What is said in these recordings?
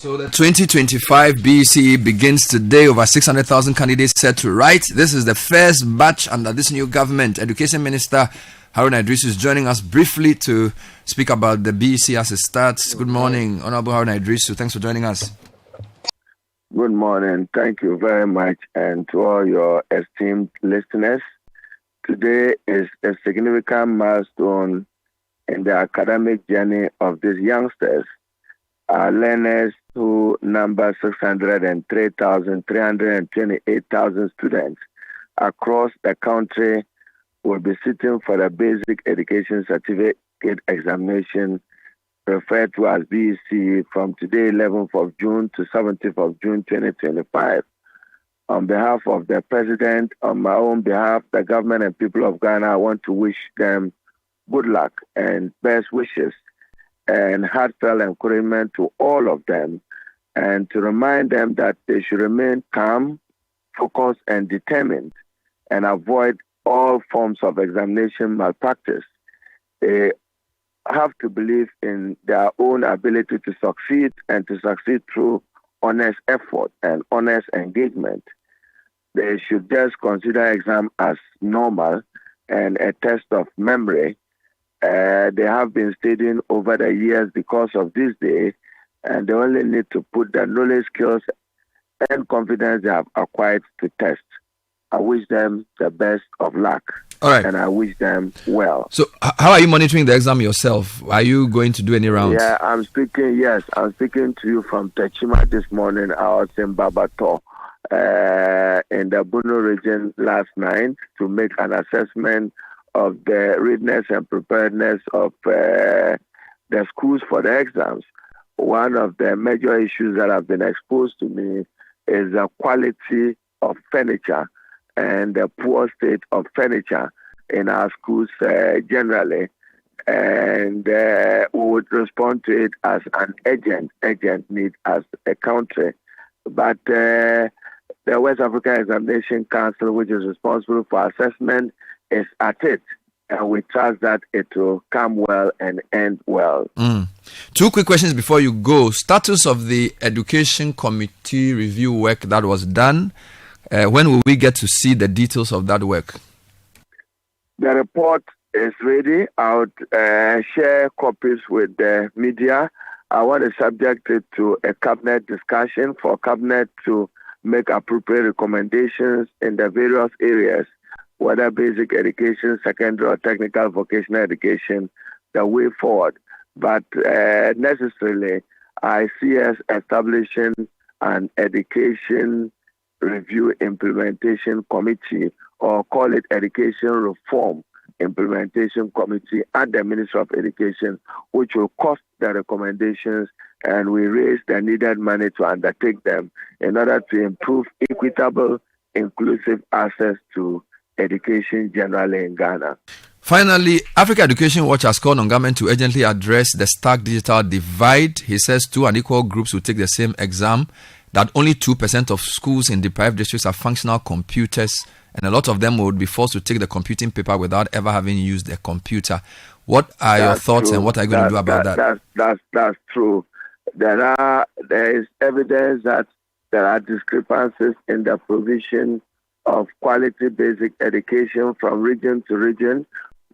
So the 2025 BECE begins today. Over 600,000 candidates set to write. This is the first batch under this new government. Education Minister Haruna Iddrisu is joining us briefly to speak about the BECE as it starts. Good morning, Honorable Haruna Iddrisu. Thanks for joining us. Good morning. Thank you very much, and to all your esteemed listeners. Today is a significant milestone in the academic journey of these youngsters. Our learners, who number 603,328,000 students across the country, will be sitting for the basic education certificate examination referred to as BECE from today, 11th of June to 17th of June 2025. On behalf of the President, on my own behalf, the government and people of Ghana, I want to wish them good luck and best wishes and heartfelt encouragement to all of them, and to remind them that they should remain calm, focused, and determined, and avoid all forms of examination malpractice. They have to believe in their own ability to succeed, and to succeed through honest effort and honest engagement. They should just consider exam as normal and a test of memory. They have been studying over the years because of this day, and they only need to put the knowledge, skills, and confidence they have acquired to test. I wish them the best of luck. All right. And I wish them well. So how are you monitoring the exam yourself? Are you going to do any rounds? Yeah, I'm speaking to you from Techima this morning. I was in Babato in the Bono region last night to make an assessment of the readiness and preparedness of the schools for the exams. One of the major issues that have been exposed to me is the quality of furniture and the poor state of furniture in our schools generally. And we would respond to it as an urgent need as a country. But the West African Examination Council, which is responsible for assessment, is at it, and we trust that it will come well and end well. Two quick questions before you go. Status of the Education Committee review work that was done. When will we get to see the details of that work? The report is ready. I would share copies with the media. I want to subject it to a cabinet discussion for cabinet to make appropriate recommendations in the various areas, whether basic education, secondary or technical vocational education, the way forward. But necessarily, I see us establishing an education review implementation committee, or call it education reform implementation committee at the Ministry of Education, which will cost the recommendations, and we raise the needed money to undertake them in order to improve equitable, inclusive access to education generally in Ghana. Finally, Africa Education Watch has called on government to urgently address the stark digital divide. He says two unequal groups will take the same exam, that only 2% of schools in deprived districts have functional computers, and a lot of them would be forced to take the computing paper without ever having used a computer. What are your thoughts, and what are you going to do about that? That's true. There is evidence that there are discrepancies in the provision of quality basic education from region to region,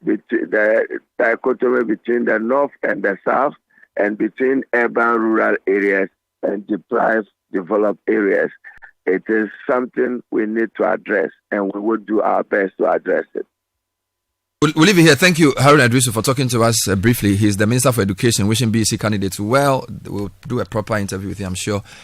between the dichotomy between the north and the south, and between urban rural areas and deprived developed areas. It is something we need to address, and we will do our best to address it. We'll leave it here. Thank you, Haruna Iddrisu, for talking to us briefly. He's the Minister for Education, wishing BECE candidates well. We'll do a proper interview with him, I'm sure.